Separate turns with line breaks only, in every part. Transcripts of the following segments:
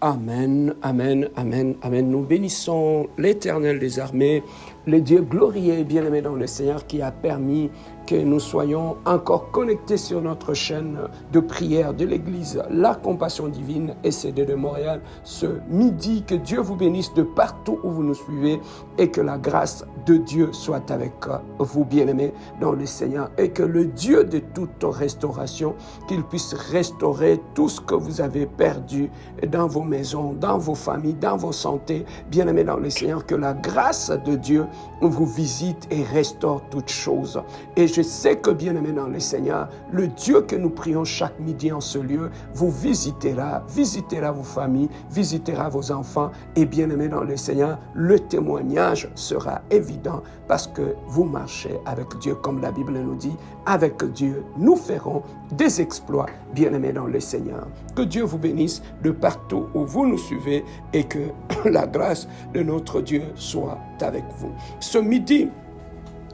Amen, amen, amen, amen. Nous bénissons l'Éternel des armées, le Dieu glorieux et bien-aimé dans le Seigneur qui a permis que nous soyons encore connectés sur notre chaîne de prière de l'Église La Compassion Divine SCD de Montréal ce midi. Que Dieu vous bénisse de partout où vous nous suivez et que la grâce de Dieu soit avec vous, bien-aimés dans le Seigneur, et que le Dieu de toute restauration, qu'il puisse restaurer tout ce que vous avez perdu dans vos maisons, dans vos familles, dans vos santé, bien-aimés dans le Seigneur, que la grâce de Dieu vous visite et restaure toutes choses. Et je sais que, bien-aimés dans le Seigneur, le Dieu que nous prions chaque midi en ce lieu vous visitera vos familles, visitera vos enfants, et bien-aimés dans le Seigneur, le témoignage sera évident parce que vous marchez avec Dieu, comme la Bible nous dit. Avec Dieu, nous ferons des exploits, bien-aimés dans le Seigneur. Que Dieu vous bénisse de partout où vous nous suivez et que la grâce de notre Dieu soit avec vous. Ce midi,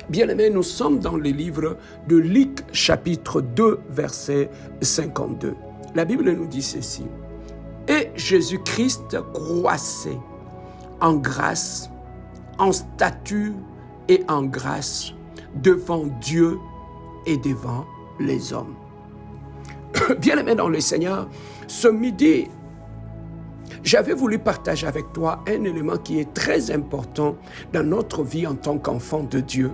bien-aimés, nous sommes dans le livre de Luc, chapitre 2, verset 52. La Bible nous dit ceci. Et Jésus-Christ croissait en grâce, en stature et en grâce devant Dieu et devant les hommes. Bien-aimés dans le Seigneur, ce midi, j'avais voulu partager avec toi un élément qui est très important dans notre vie en tant qu'enfants de Dieu,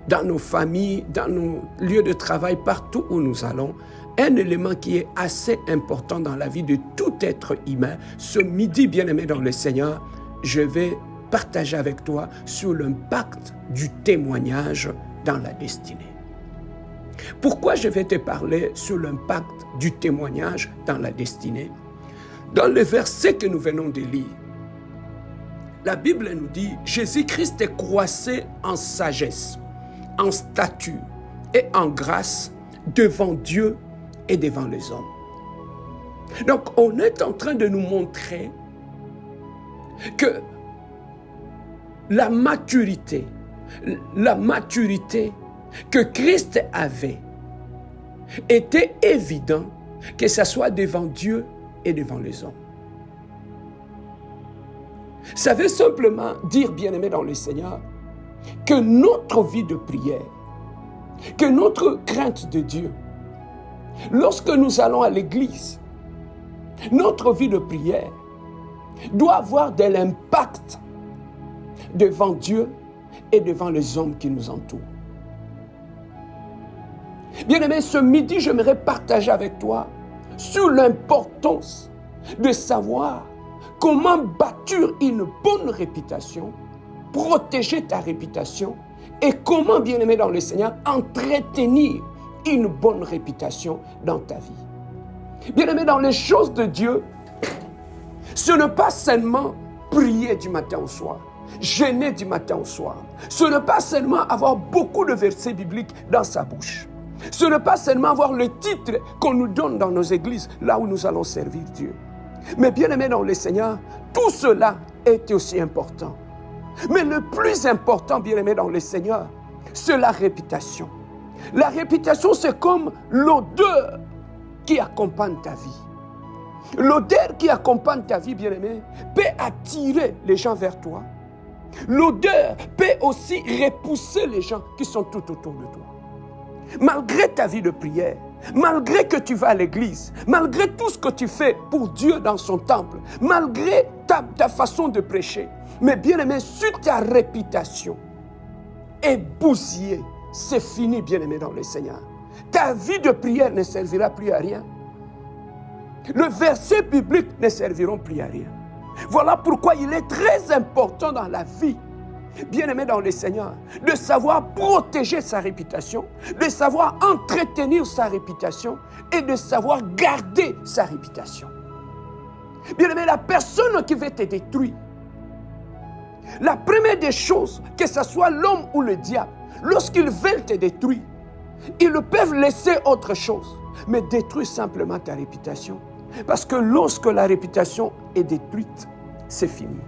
dans nos familles, dans nos lieux de travail, partout où nous allons. Un élément qui est assez important dans la vie de tout être humain. Ce midi, bien-aimé dans le Seigneur, je vais partager avec toi sur l'impact du témoignage dans la destinée. Pourquoi je vais te parler sur l'impact du témoignage dans la destinée? Dans le verset que nous venons de lire, la Bible nous dit « Jésus-Christ croissait en sagesse, en stature et en grâce devant Dieu et devant les hommes. » Donc, on est en train de nous montrer que la maturité que Christ avait était évident que ce soit devant Dieu et devant les hommes. Ça veut simplement dire, bien-aimé dans le Seigneur, que notre vie de prière, que notre crainte de Dieu, lorsque nous allons à l'église, notre vie de prière doit avoir de l'impact devant Dieu et devant les hommes qui nous entourent. Bien-aimé, ce midi, j'aimerais partager avec toi sur l'importance de savoir comment bâtir une bonne réputation, protéger ta réputation et comment, bien-aimé dans le Seigneur, entretenir une bonne réputation dans ta vie. Bien-aimé, dans les choses de Dieu, ce n'est pas seulement prier du matin au soir, jeûner du matin au soir. Ce n'est pas seulement avoir beaucoup de versets bibliques dans sa bouche. Ce n'est pas seulement avoir le titre qu'on nous donne dans nos églises, là où nous allons servir Dieu. Mais bien-aimé dans le Seigneur, tout cela est aussi important. Mais le plus important, bien-aimé dans le Seigneur, c'est la réputation. La réputation, c'est comme l'odeur qui accompagne ta vie. L'odeur qui accompagne ta vie, bien-aimé, peut attirer les gens vers toi. L'odeur peut aussi repousser les gens qui sont tout autour de toi. Malgré ta vie de prière, malgré que tu vas à l'église, malgré tout ce que tu fais pour Dieu dans son temple, malgré ta façon de prêcher, mais bien-aimé, si ta réputation est bousillée, c'est fini, bien-aimé dans le Seigneur. Ta vie de prière ne servira plus à rien. Le verset biblique ne serviront plus à rien. Voilà pourquoi il est très important dans la vie, bien-aimé dans le Seigneur, de savoir protéger sa réputation, de savoir entretenir sa réputation et de savoir garder sa réputation. Bien-aimé, la personne qui veut te détruire, la première des choses, que ce soit l'homme ou le diable, lorsqu'ils veulent te détruire, ils peuvent laisser autre chose, mais détruire simplement ta réputation. Parce que lorsque la réputation est détruite, c'est fini.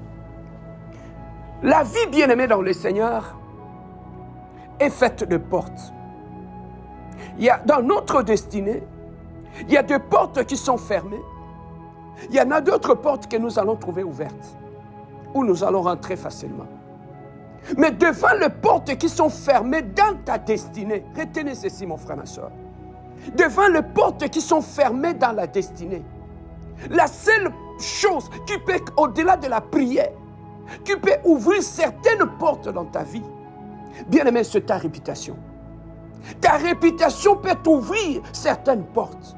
La vie bien-aimée dans le Seigneur est faite de portes. Dans notre destinée, il y a des portes qui sont fermées Il y en a d'autres portes que nous allons trouver ouvertes, où nous allons rentrer facilement. Mais devant les portes qui sont fermées dans ta destinée, retenez ceci, mon frère, ma soeur. Devant les portes qui sont fermées dans la destinée, la seule chose qui peut, au-delà de la prière, qui peut ouvrir certaines portes dans ta vie, bien aimé, c'est ta réputation. Ta réputation peut t'ouvrir certaines portes.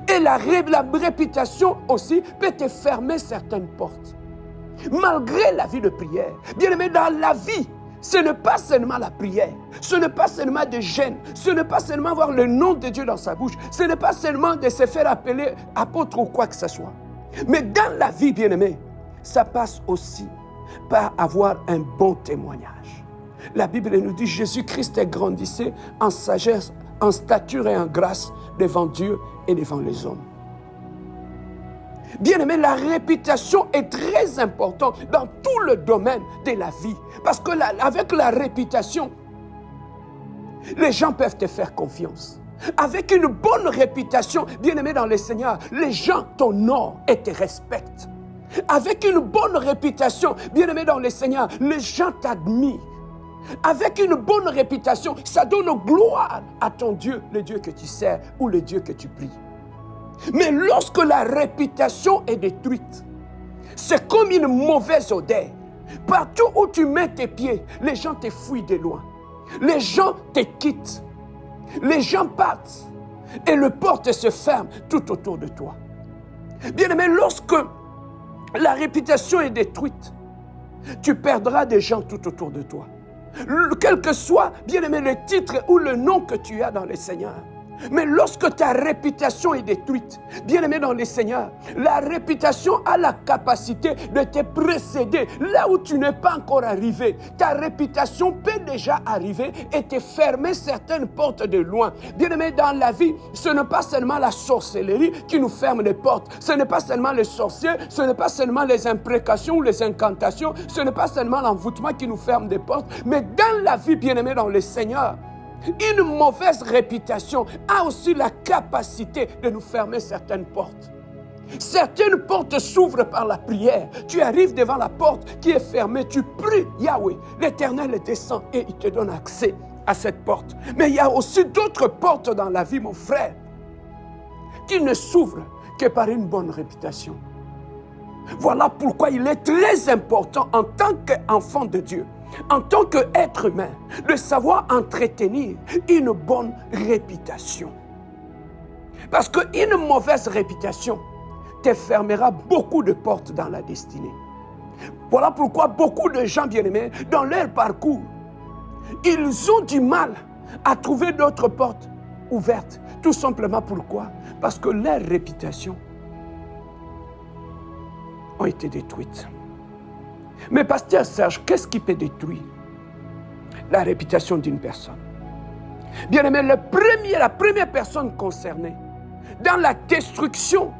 Et la réputation aussi peut te fermer certaines portes. Malgré la vie de prière, bien aimé, dans la vie, ce n'est pas seulement la prière, ce n'est pas seulement de jeûne, ce n'est pas seulement avoir le nom de Dieu dans sa bouche, ce n'est pas seulement de se faire appeler apôtre ou quoi que ce soit. Mais dans la vie, bien aimé, ça passe aussi par avoir un bon témoignage. La Bible nous dit Jésus-Christ grandissait en sagesse, en stature et en grâce devant Dieu et devant les hommes. Bien aimé, la réputation est très importante dans tout le domaine de la vie. Parce que avec la réputation, les gens peuvent te faire confiance. Avec une bonne réputation, bien aimé dans le Seigneur, les gens t'honorent et te respectent. Avec une bonne réputation, bien aimé dans le Seigneur, les gens t'admirent. Avec une bonne réputation, ça donne gloire à ton Dieu, le Dieu que tu sers ou le Dieu que tu pries. Mais lorsque la réputation est détruite, c'est comme une mauvaise odeur. Partout où tu mets tes pieds, les gens te fuient de loin. Les gens te quittent. Les gens partent. Et les portes se ferment tout autour de toi. Bien aimé, lorsque la réputation est détruite, tu perdras des gens tout autour de toi. Quel que soit, bien aimé, le titre ou le nom que tu as dans le Seigneur. Mais lorsque ta réputation est détruite, bien aimé dans le Seigneur, la réputation a la capacité de te précéder là où tu n'es pas encore arrivé. Ta réputation peut déjà arriver et te fermer certaines portes de loin. Bien aimé, dans la vie, ce n'est pas seulement la sorcellerie qui nous ferme les portes. Ce n'est pas seulement les sorciers, ce n'est pas seulement les imprécations ou les incantations, ce n'est pas seulement l'envoûtement qui nous ferme des portes. Mais dans la vie, bien aimé dans le Seigneur, une mauvaise réputation a aussi la capacité de nous fermer certaines portes. Certaines portes s'ouvrent par la prière. Tu arrives devant la porte qui est fermée, tu pries Yahweh. L'Éternel descend et il te donne accès à cette porte. Mais il y a aussi d'autres portes dans la vie, mon frère, qui ne s'ouvrent que par une bonne réputation. Voilà pourquoi il est très important en tant qu'enfant de Dieu, en tant qu'être humain, de savoir entretenir une bonne réputation. Parce qu'une mauvaise réputation te fermera beaucoup de portes dans la destinée. Voilà pourquoi beaucoup de gens bien-aimés, dans leur parcours, ils ont du mal à trouver d'autres portes ouvertes. Tout simplement pourquoi? Parce que leur réputation ont été détruites. Mais pasteur Serge, qu'est-ce qui peut détruire la réputation d'une personne? Bien aimé, la première personne concernée dans la destruction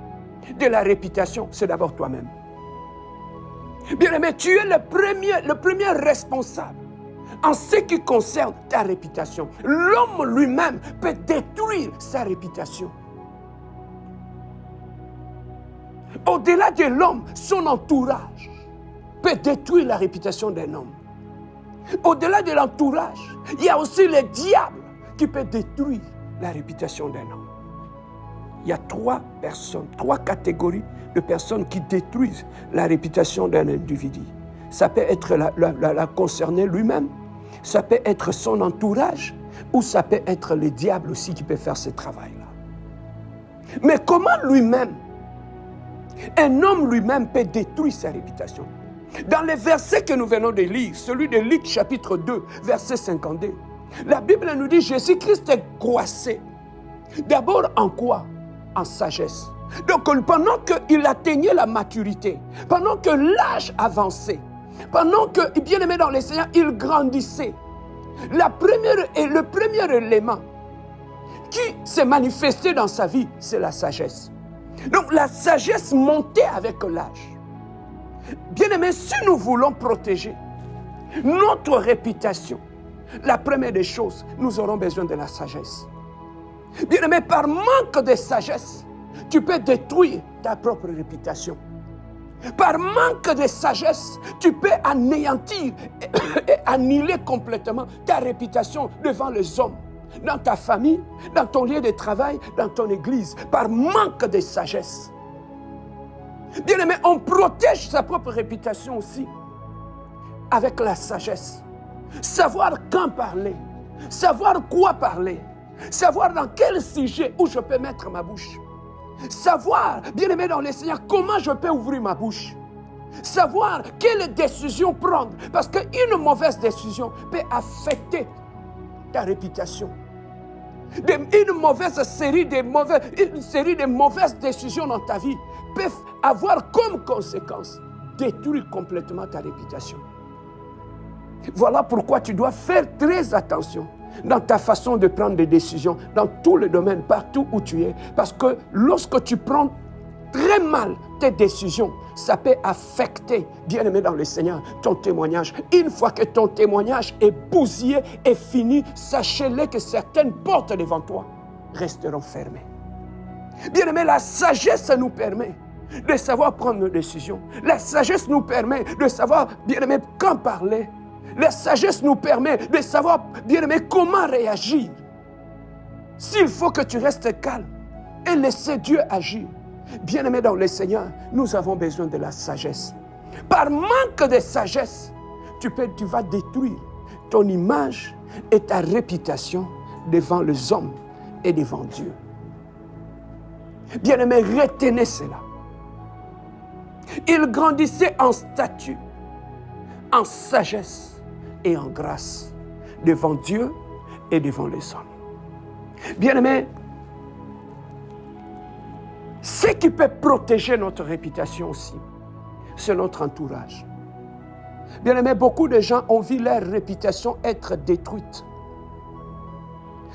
de la réputation, c'est d'abord toi-même. Bien aimé, tu es le premier responsable en ce qui concerne ta réputation. L'homme lui-même peut détruire sa réputation. Au-delà de l'homme, son entourage peut détruire la réputation d'un homme. Au-delà de l'entourage, il y a aussi le diable qui peut détruire la réputation d'un homme. Il y a trois catégories de personnes qui détruisent la réputation d'un individu. Ça peut être la concernée lui-même, ça peut être son entourage, ou ça peut être le diable aussi qui peut faire ce travail-là. Mais comment lui-même, un homme lui-même peut détruire sa réputation? Dans les versets que nous venons de lire, celui de Luc chapitre 2, verset 52, la Bible nous dit Jésus-Christ est croissé. D'abord en quoi? En sagesse. Donc pendant qu'il atteignait la maturité, pendant que l'âge avançait, pendant que, bien aimé dans le Seigneur, il grandissait, le premier élément qui s'est manifesté dans sa vie, c'est la sagesse. Donc la sagesse montait avec l'âge. Bien aimé, si nous voulons protéger notre réputation, la première des choses, nous aurons besoin de la sagesse. Bien aimé, par manque de sagesse, tu peux détruire ta propre réputation. Par manque de sagesse, tu peux anéantir et annihiler complètement ta réputation devant les hommes, dans ta famille, dans ton lieu de travail, dans ton église, par manque de sagesse. Bien-aimé, on protège sa propre réputation aussi avec la sagesse. Savoir quand parler, savoir quoi parler, savoir dans quel sujet où je peux mettre ma bouche. Savoir, bien-aimé dans le Seigneur, comment je peux ouvrir ma bouche. Savoir quelle décision prendre. Parce qu'une mauvaise décision peut affecter ta réputation. Une série de mauvaises décisions dans ta vie peut avoir comme conséquence détruire complètement ta réputation. Voilà pourquoi tu dois faire très attention dans ta façon de prendre des décisions, dans tous les domaines, partout où tu es. Parce que lorsque tu prends très mal tes décisions, ça peut affecter, bien-aimé dans le Seigneur, ton témoignage. Une fois que ton témoignage est bousillé et fini, sachez-le que certaines portes devant toi resteront fermées. Bien-aimé, la sagesse nous permet de savoir prendre nos décisions. La sagesse nous permet de savoir, bien-aimé, quand parler. La sagesse nous permet de savoir, bien-aimé, comment réagir. S'il faut que tu restes calme et laisser Dieu agir. Bien-aimé dans le Seigneur, nous avons besoin de la sagesse. Par manque de sagesse, tu vas détruire ton image et ta réputation devant les hommes et devant Dieu. Bien-aimé, retenez cela. Il grandissait en statut, en sagesse et en grâce devant Dieu et devant les hommes. Bien-aimé, ce qui peut protéger notre réputation aussi, c'est notre entourage. Bien-aimé, beaucoup de gens ont vu leur réputation être détruite.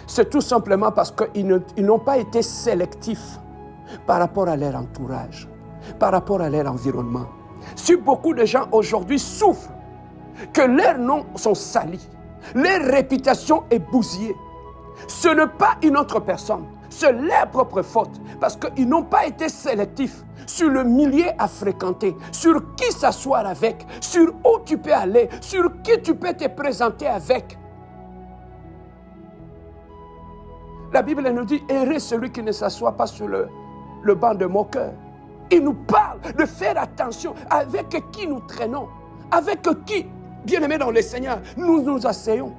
C'est tout simplement parce qu'ils n'ont pas été sélectifs par rapport à leur entourage, par rapport à leur environnement. Si beaucoup de gens aujourd'hui souffrent que leurs noms sont salis, leur réputation est bousillée, ce n'est pas une autre personne, c'est leur propre faute, parce qu'ils n'ont pas été sélectifs sur le milieu à fréquenter, sur qui s'asseoir avec, sur où tu peux aller, sur qui tu peux te présenter avec. La Bible nous dit, heureux celui qui ne s'assoit pas sur le banc de moqueur. Il nous parle de faire attention avec qui nous traînons, avec qui, bien-aimés dans le Seigneur, nous nous asseyons.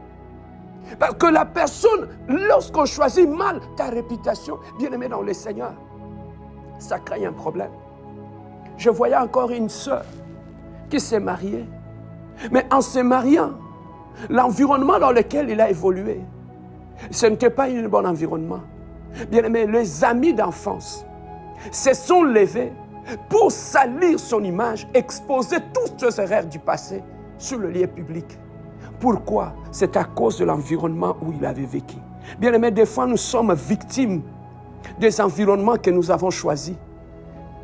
Parce que la personne, lorsqu'on choisit mal ta réputation, bien-aimé dans le Seigneur, ça crée un problème. Je voyais encore une sœur qui s'est mariée. Mais en se mariant, l'environnement dans lequel il a évolué, ce n'était pas un bon environnement. Bien-aimé, les amis d'enfance se sont levés pour salir son image, exposer toutes les erreurs du passé sur le lieu public. Pourquoi? C'est à cause de l'environnement où il avait vécu. Bien-aimé, des fois, nous sommes victimes des environnements que nous avons choisis,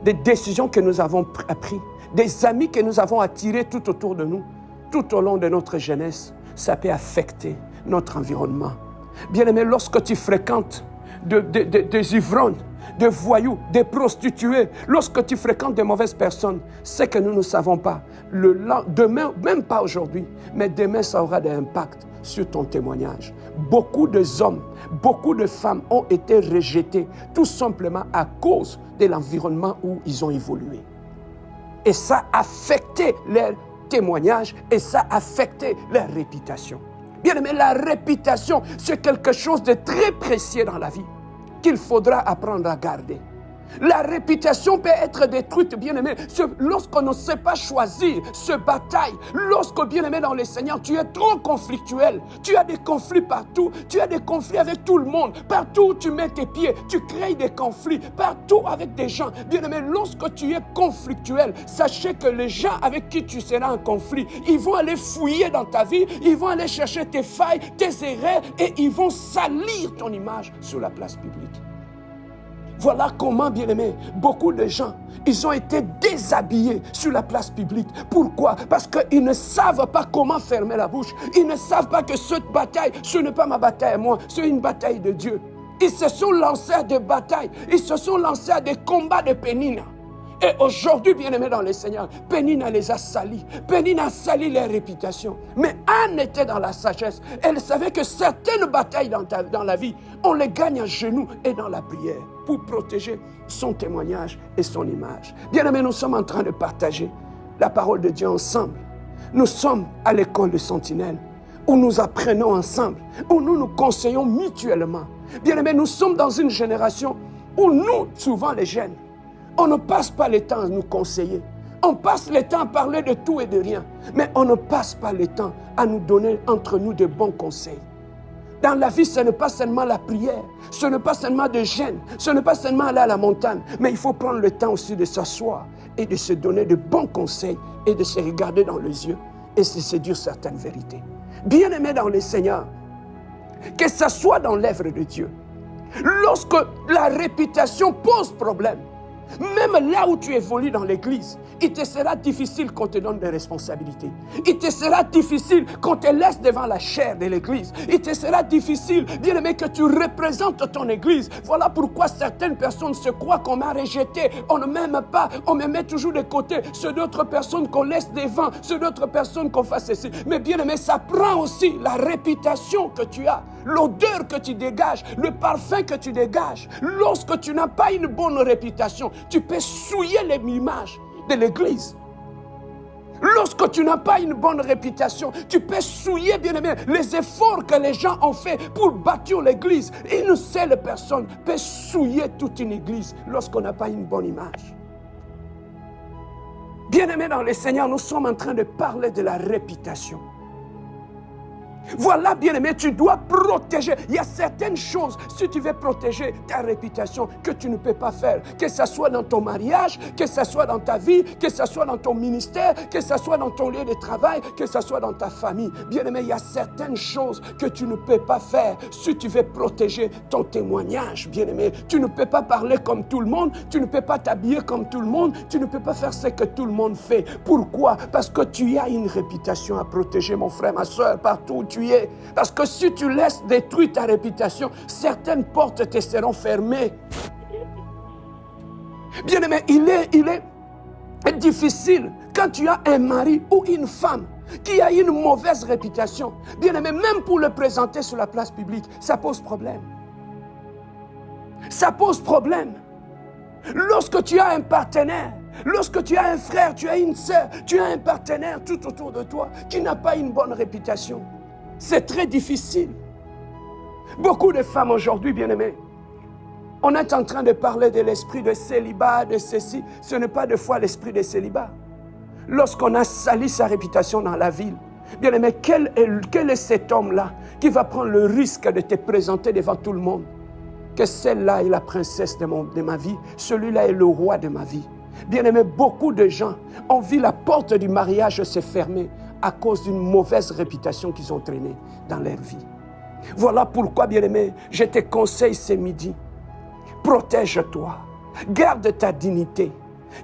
des décisions que nous avons prises, des amis que nous avons attirés tout autour de nous, tout au long de notre jeunesse. Ça peut affecter notre environnement. Bien-aimé, lorsque tu fréquentes des ivrognes, des voyous, des prostituées, lorsque tu fréquentes de mauvaises personnes, c'est que nous ne savons pas. Demain, même pas aujourd'hui, mais demain, ça aura des impacts sur ton témoignage. Beaucoup d'hommes, beaucoup de femmes ont été rejetés tout simplement à cause de l'environnement où ils ont évolué. Et ça a affecté leur témoignage et ça a affecté leur réputation. Bien aimé, la réputation, c'est quelque chose de très précieux dans la vie qu'il faudra apprendre à garder. La réputation peut être détruite, bien-aimé, lorsqu'on ne sait pas choisir ce bataille. Lorsque, bien-aimé dans le Seigneur, tu es trop conflictuel. Tu as des conflits partout. Tu as des conflits avec tout le monde. Partout où tu mets tes pieds, tu crées des conflits. Partout avec des gens. Bien-aimé, lorsque tu es conflictuel, sachez que les gens avec qui tu seras en conflit, ils vont aller fouiller dans ta vie. Ils vont aller chercher tes failles, tes erreurs et ils vont salir ton image sur la place publique. Voilà comment, bien-aimés, beaucoup de gens, ils ont été déshabillés sur la place publique. Pourquoi? Parce qu'ils ne savent pas comment fermer la bouche. Ils ne savent pas que cette bataille, ce n'est pas ma bataille à moi, c'est une bataille de Dieu. Ils se sont lancés à des batailles. Ils se sont lancés à des combats de Pénina. Et aujourd'hui, bien-aimés dans le Seigneur, Pénina les a salis. Pénina a sali leur réputation. Mais Anne était dans la sagesse. Elle savait que certaines batailles dans la vie, on les gagne à genoux et dans la prière pour protéger son témoignage et son image. Bien-aimés, nous sommes en train de partager la parole de Dieu ensemble. Nous sommes à l'école de Sentinelle où nous apprenons ensemble, où nous nous conseillons mutuellement. Bien-aimés, nous sommes dans une génération où nous, souvent les jeunes, on ne passe pas le temps à nous conseiller. On passe le temps à parler de tout et de rien. Mais on ne passe pas le temps à nous donner entre nous de bons conseils. Dans la vie, ce n'est pas seulement la prière. Ce n'est pas seulement de jeûne. Ce n'est pas seulement aller à la montagne. Mais il faut prendre le temps aussi de s'asseoir et de se donner de bons conseils et de se regarder dans les yeux et se séduire certaines vérités. Bien-aimés dans le Seigneur, que ce soit dans l'œuvre de Dieu, lorsque la réputation pose problème, même là où tu évolues dans l'église, il te sera difficile qu'on te donne des responsabilités. Il te sera difficile qu'on te laisse devant la chair de l'église. Il te sera difficile, bien aimé, que tu représentes ton église. Voilà pourquoi certaines personnes se croient qu'on m'a rejeté. On ne m'aime pas, on me met toujours de côté. C'est d'autres personnes qu'on laisse devant, c'est d'autres personnes qu'on fasse ceci. Mais bien aimé, ça prend aussi la réputation que tu as, l'odeur que tu dégages, le parfum que tu dégages. Lorsque tu n'as pas une bonne réputation, tu peux souiller l'image de l'église. Lorsque tu n'as pas une bonne réputation, tu peux souiller, bien aimé, les efforts que les gens ont fait pour bâtir l'église. Une seule personne peut souiller toute une église lorsqu'on n'a pas une bonne image. Bien aimé dans le Seigneur, nous sommes en train de parler de la réputation. Voilà, bien-aimé, tu dois protéger. Il y a certaines choses, si tu veux protéger ta réputation, que tu ne peux pas faire. Que ce soit dans ton mariage, que ce soit dans ta vie, que ce soit dans ton ministère, que ce soit dans ton lieu de travail, que ce soit dans ta famille. Bien-aimé, il y a certaines choses que tu ne peux pas faire si tu veux protéger ton témoignage, bien-aimé. Tu ne peux pas parler comme tout le monde, tu ne peux pas t'habiller comme tout le monde, tu ne peux pas faire ce que tout le monde fait. Pourquoi? Parce que tu as une réputation à protéger, mon frère, ma soeur, partout où tu es. Parce que si tu laisses détruire ta réputation, certaines portes te seront fermées. Bien-aimé, il est difficile quand tu as un mari ou une femme qui a une mauvaise réputation. Bien-aimé, même pour le présenter sur la place publique, ça pose problème. Ça pose problème. Lorsque tu as un partenaire, lorsque tu as un frère, tu as une sœur, tu as un partenaire tout autour de toi qui n'a pas une bonne réputation, c'est très difficile. Beaucoup de femmes aujourd'hui, bien-aimées, on est en train de parler de l'esprit de célibat, de ceci. Ce n'est pas de fois l'esprit de célibat. Lorsqu'on a sali sa réputation dans la ville, bien-aimé, quel est cet homme-là qui va prendre le risque de te présenter devant tout le monde? Que celle-là est la princesse de ma vie, celui-là est le roi de ma vie. Bien-aimé, beaucoup de gens ont vu la porte du mariage se fermer à cause d'une mauvaise réputation qu'ils ont traînée dans leur vie. Voilà pourquoi, bien-aimé, je te conseille ce midi, protège-toi, garde ta dignité.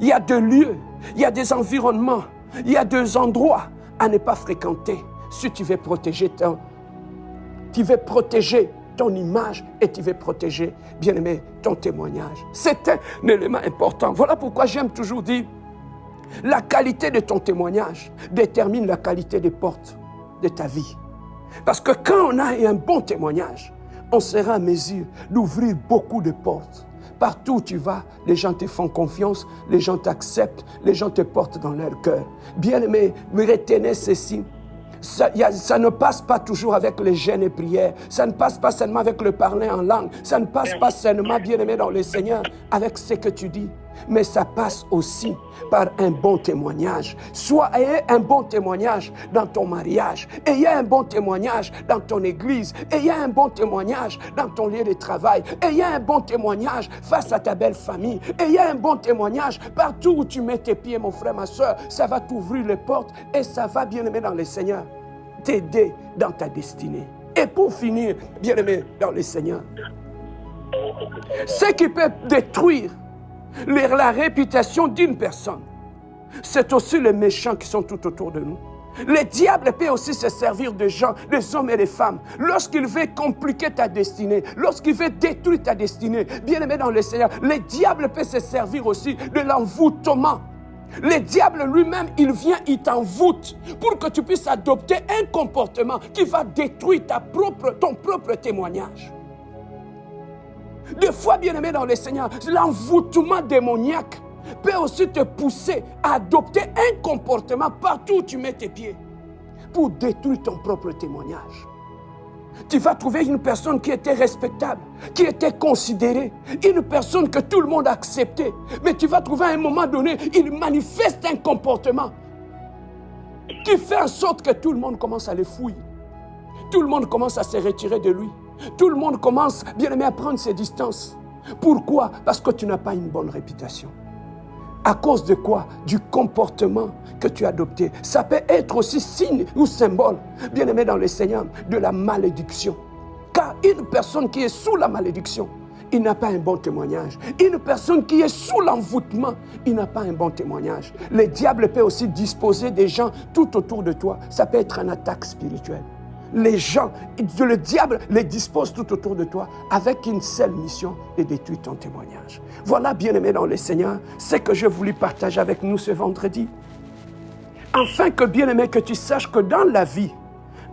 Il y a des lieux, il y a des environnements, il y a des endroits à ne pas fréquenter si tu veux protéger ton image et tu veux protéger, bien-aimé, ton témoignage. C'est un élément important. Voilà pourquoi j'aime toujours dire, la qualité de ton témoignage détermine la qualité des portes de ta vie. Parce que quand on a un bon témoignage, on sera à mesure d'ouvrir beaucoup de portes. Partout où tu vas, les gens te font confiance, les gens t'acceptent, les gens te portent dans leur cœur. Bien-aimé, retenez ceci. Ça ne passe pas toujours avec les jeûnes et prières. Ça ne passe pas seulement avec le parler en langue. Ça ne passe pas seulement, bien-aimé dans le Seigneur, avec ce que tu dis. Mais ça passe aussi par un bon témoignage. Ayez un bon témoignage dans ton mariage. Ayez un bon témoignage dans ton église. Ayez un bon témoignage dans ton lieu de travail. Ayez un bon témoignage face à ta belle famille. Ayez un bon témoignage partout où tu mets tes pieds, mon frère, ma soeur. Ça va t'ouvrir les portes et ça va, bien-aimé dans le Seigneur, t'aider dans ta destinée. Et pour finir, bien-aimé dans le Seigneur, ce qui peut détruire la réputation d'une personne, c'est aussi les méchants qui sont tout autour de nous. Le diable peut aussi se servir de gens, des hommes et des femmes. Lorsqu'il veut compliquer ta destinée, lorsqu'il veut détruire ta destinée, bien-aimé dans le Seigneur, le diable peut se servir aussi de l'envoûtement. Le diable lui-même, il vient, il t'envoûte pour que tu puisses adopter un comportement qui va détruire ton propre témoignage. Des fois, bien-aimé dans le Seigneur, l'envoûtement démoniaque peut aussi te pousser à adopter un comportement partout où tu mets tes pieds pour détruire ton propre témoignage. Tu vas trouver une personne qui était respectable, qui était considérée, une personne que tout le monde acceptait. Mais tu vas trouver à un moment donné, il manifeste un comportement qui fait en sorte que tout le monde commence à le fouiller. Tout le monde commence à se retirer de lui. Tout le monde commence, bien aimé, à prendre ses distances. Pourquoi? Parce que tu n'as pas une bonne réputation. À cause de quoi? Du comportement que tu as adopté. Ça peut être aussi signe ou symbole, bien aimé dans le Seigneur, de la malédiction. Car une personne qui est sous la malédiction, il n'a pas un bon témoignage. Une personne qui est sous l'envoûtement, il n'a pas un bon témoignage. Le diable peut aussi disposer des gens tout autour de toi. Ça peut être une attaque spirituelle. Les gens, le diable les dispose tout autour de toi avec une seule mission de détruire ton témoignage. Voilà, bien-aimé dans le Seigneur, ce que je voulais partager avec nous ce vendredi. Afin que, bien-aimé, que tu saches que dans la vie,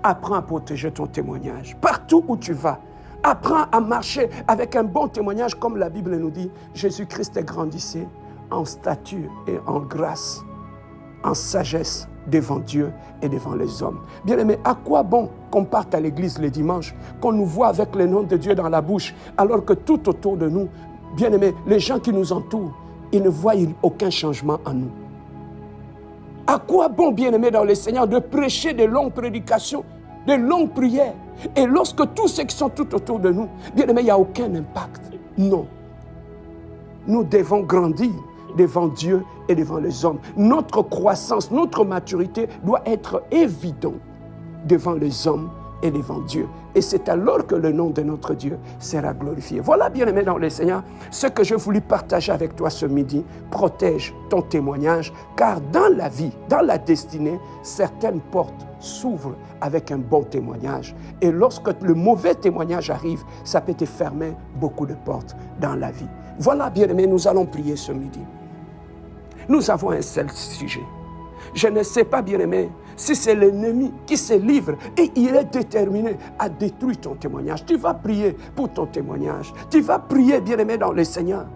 apprends à protéger ton témoignage. Partout où tu vas, apprends à marcher avec un bon témoignage, comme la Bible nous dit. Jésus-Christ grandissait en stature et en grâce, en sagesse, devant Dieu et devant les hommes. Bien-aimé, à quoi bon qu'on parte à l'église le dimanche, qu'on nous voit avec le nom de Dieu dans la bouche, alors que tout autour de nous, bien-aimé, les gens qui nous entourent, ils ne voient aucun changement en nous. À quoi bon, bien-aimé dans le Seigneur, de prêcher de longues prédications, de longues prières, et lorsque tous ceux qui sont tout autour de nous, bien-aimé, il n'y a aucun impact? Non. Nous devons grandir devant Dieu et devant les hommes. Notre croissance, notre maturité doit être évidente devant les hommes et devant Dieu. Et c'est alors que le nom de notre Dieu sera glorifié. Voilà, bien-aimé dans le Seigneur, ce que je voulais partager avec toi ce midi. Protège ton témoignage, car dans la vie, dans la destinée, certaines portes s'ouvrent avec un bon témoignage. Et lorsque le mauvais témoignage arrive, ça peut te fermer beaucoup de portes dans la vie. Voilà, bien-aimé, nous allons prier ce midi. Nous avons un seul sujet. Je ne sais pas, bien-aimé, si c'est l'ennemi qui se livre et il est déterminé à détruire ton témoignage. Tu vas prier pour ton témoignage. Tu vas prier, bien-aimé, dans le Seigneur,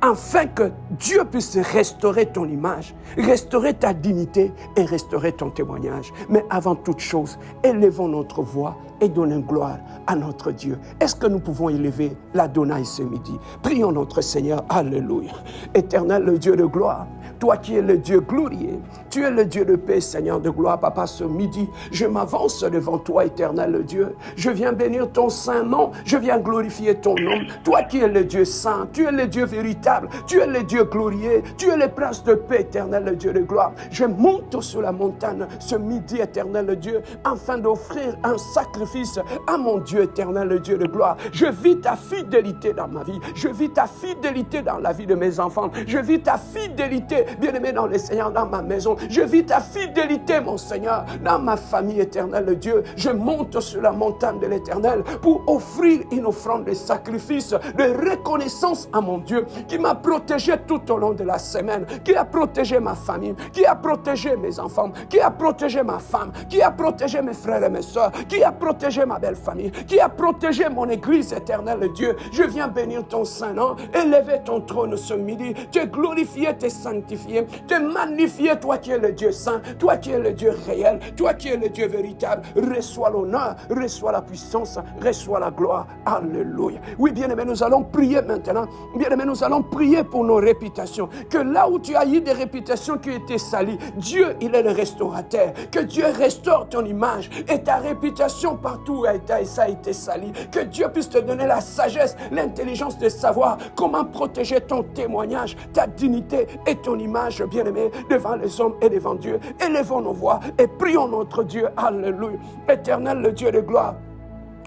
afin que Dieu puisse restaurer ton image, restaurer ta dignité et restaurer ton témoignage. Mais avant toute chose, élevons notre voix et donnons gloire à notre Dieu. Est-ce que nous pouvons élever l'Adonai ce midi? Prions notre Seigneur. Alléluia. Éternel, le Dieu de gloire, toi qui es le Dieu glorieux, tu es le Dieu de paix, Seigneur de gloire. Papa, ce midi, je m'avance devant toi, éternel le Dieu. Je viens bénir ton saint nom, je viens glorifier ton nom. Toi qui es le Dieu saint, tu es le Dieu véritable, tu es le Dieu glorieux, tu es le prince de paix, éternel le Dieu de gloire. Je monte sur la montagne ce midi, éternel le Dieu, afin d'offrir un sacrifice à mon Dieu, éternel le Dieu de gloire. Je vis ta fidélité dans ma vie, je vis ta fidélité dans la vie de mes enfants, je vis ta fidélité, bien-aimé dans le Seigneur, dans ma maison. Je vis ta fidélité, mon Seigneur, dans ma famille, éternel le Dieu. Je monte sur la montagne de l'Éternel pour offrir une offrande de sacrifice, de reconnaissance à mon Dieu, qui m'a protégé tout au long de la semaine, qui a protégé ma famille, qui a protégé mes enfants, qui a protégé ma femme, qui a protégé mes frères et mes soeurs, qui a protégé ma belle famille, qui a protégé mon église, éternel le Dieu. Je viens bénir ton saint nom, élever ton trône ce midi, te glorifier, te sanctifier, te magnifier, toi qui es le Dieu saint, toi qui es le Dieu réel, toi qui es le Dieu véritable. Reçois l'honneur, reçois la puissance, reçois la gloire. Alléluia. Oui, bien-aimé, nous allons prier maintenant. Bien-aimé, nous allons prier pour nos réputations. Que là où tu as eu des réputations qui étaient salies, Dieu, il est le restaurateur. Que Dieu restaure ton image et ta réputation partout où ça a été sali. Que Dieu puisse te donner la sagesse, l'intelligence de savoir comment protéger ton témoignage, ta dignité et ton image, bien-aimé, devant les hommes et devant Dieu. Élevons nos voix et prions notre Dieu. Alléluia. Éternel, le Dieu de gloire,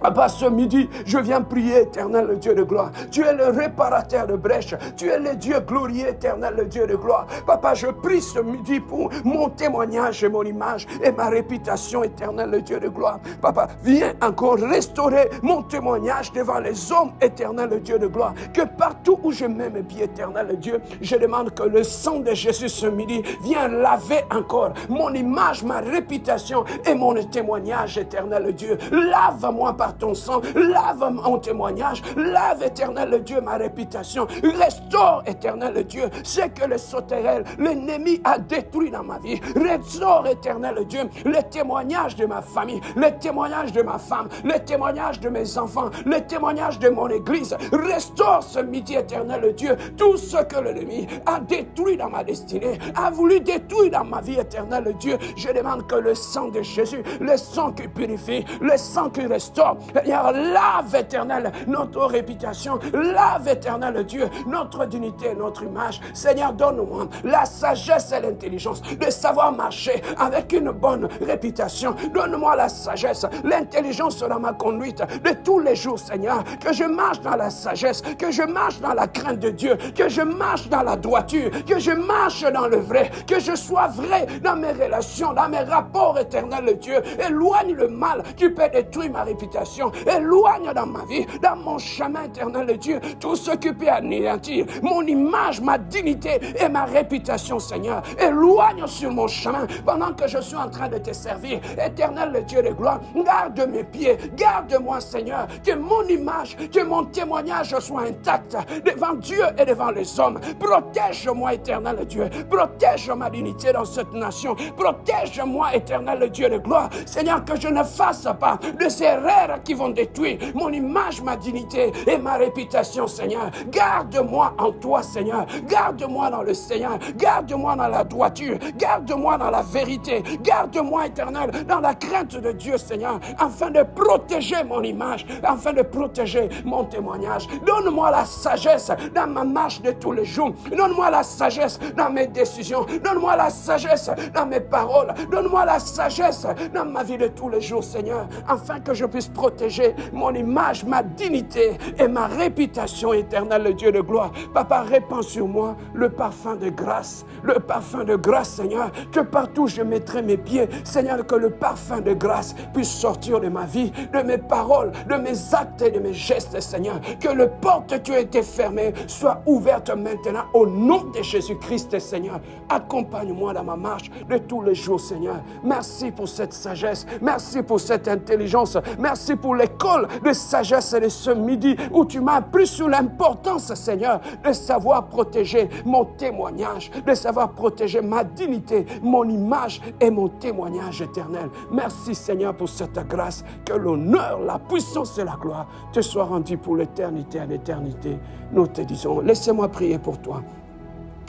Papa, ce midi, je viens prier, éternel, le Dieu de gloire. Tu es le réparateur de brèches. Tu es le Dieu glorieux, éternel, le Dieu de gloire. Papa, je prie ce midi pour mon témoignage et mon image et ma réputation, éternel, le Dieu de gloire. Papa, viens encore restaurer mon témoignage devant les hommes, éternel, le Dieu de gloire. Que partout où je mets mes pieds, éternel, le Dieu, je demande que le sang de Jésus ce midi vienne laver encore mon image, ma réputation et mon témoignage, éternel, le Dieu. Lave-moi par ton sang, lave mon témoignage, lave, éternel, le Dieu, ma réputation. Restaure, éternel, le Dieu, ce que le sauterelle, l'ennemi a détruit dans ma vie. Restaure, éternel, le Dieu, les témoignages de ma famille, les témoignages de ma femme, les témoignages de mes enfants, les témoignages de mon église. Restaure ce midi, éternel, le Dieu, tout ce que l'ennemi a détruit dans ma destinée, a voulu détruire dans ma vie, éternel, le Dieu. Je demande que le sang de Jésus, le sang qui purifie, le sang qui restaure, lave, éternel, notre réputation, lave, éternel Dieu, notre dignité, notre image. Seigneur, donne-moi la sagesse et l'intelligence de savoir marcher avec une bonne réputation. Donne-moi la sagesse, l'intelligence dans ma conduite de tous les jours, Seigneur, que je marche dans la sagesse, que je marche dans la crainte de Dieu, que je marche dans la droiture, que je marche dans le vrai, que je sois vrai dans mes relations, dans mes rapports, éternel Dieu. Éloigne le mal qui peut détruire ma réputation. Éloigne dans ma vie, dans mon chemin, éternel Dieu, tout ce qui peut anéantir mon image, ma dignité et ma réputation, Seigneur. Éloigne sur mon chemin pendant que je suis en train de te servir. Éternel Dieu de gloire, garde mes pieds, garde-moi, Seigneur, que mon image, que mon témoignage soit intact devant Dieu et devant les hommes. Protège-moi, éternel Dieu. Protège ma dignité dans cette nation. Protège-moi, éternel Dieu de gloire. Seigneur, que je ne fasse pas de ces erreurs qui vont détruire mon image, ma dignité et ma réputation, Seigneur. Garde-moi en toi, Seigneur. Garde-moi dans le Seigneur. Garde-moi dans la droiture. Garde-moi dans la vérité. Garde-moi, éternel, dans la crainte de Dieu, Seigneur, afin de protéger mon image, afin de protéger mon témoignage. Donne-moi la sagesse dans ma marche de tous les jours. Donne-moi la sagesse dans mes décisions. Donne-moi la sagesse dans mes paroles. Donne-moi la sagesse dans ma vie de tous les jours, Seigneur, afin que je puisse protéger mon image, ma dignité et ma réputation, éternelle, le Dieu de gloire. Papa, répands sur moi le parfum de grâce, Seigneur, que partout je mettrai mes pieds, Seigneur, que le parfum de grâce puisse sortir de ma vie, de mes paroles, de mes actes et de mes gestes, Seigneur, que le porte qui a été fermée soit ouverte maintenant au nom de Jésus-Christ, Seigneur. Accompagne-moi dans ma marche de tous les jours, Seigneur. Merci pour cette sagesse, merci pour cette intelligence, merci pour l'école de sagesse de ce midi où tu m'as appris sur l'importance, Seigneur, de savoir protéger mon témoignage, de savoir protéger ma dignité, mon image et mon témoignage éternel. Merci, Seigneur, pour cette grâce, que l'honneur, la puissance et la gloire te soient rendus pour l'éternité à l'éternité. Nous te disons, laissez-moi prier pour toi.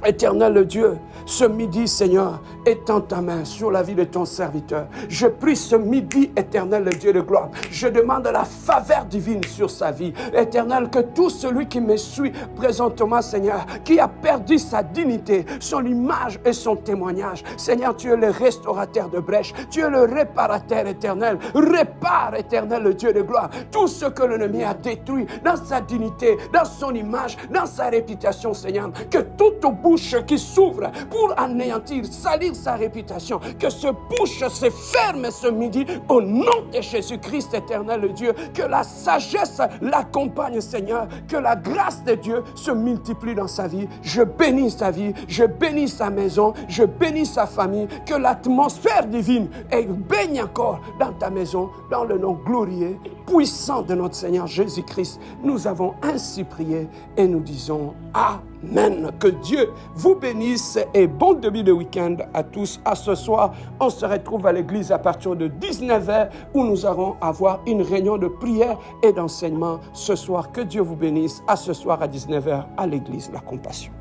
Éternel Dieu, ce midi, Seigneur, étends ta main sur la vie de ton serviteur. Je prie ce midi, éternel Dieu de gloire. Je demande la faveur divine sur sa vie. Éternel, que tout celui qui me suit présentement, Seigneur, qui a perdu sa dignité, son image et son témoignage. Seigneur, tu es le restaurateur de brèches. Tu es le réparateur éternel. Répare, éternel Dieu de gloire, tout ce que l'ennemi a détruit dans sa dignité, dans son image, dans sa réputation, Seigneur. Que toute bouche qui s'ouvre pour anéantir, salir sa réputation, que ce bouche se ferme ce midi au nom de Jésus-Christ, éternel Dieu. Que la sagesse l'accompagne, Seigneur. Que la grâce de Dieu se multiplie dans sa vie. Je bénis sa vie, je bénis sa maison, je bénis sa famille. Que l'atmosphère divine baigne encore dans ta maison, dans le nom glorieux, puissant de notre Seigneur Jésus-Christ. Nous avons ainsi prié et nous disons Amen. Que Dieu vous bénisse et bon début de week-end à tous. À ce soir, on se retrouve à l'église à partir de 19h où nous allons avoir une réunion de prière et d'enseignement ce soir. Que Dieu vous bénisse. À ce soir à 19h à l'église La Compassion.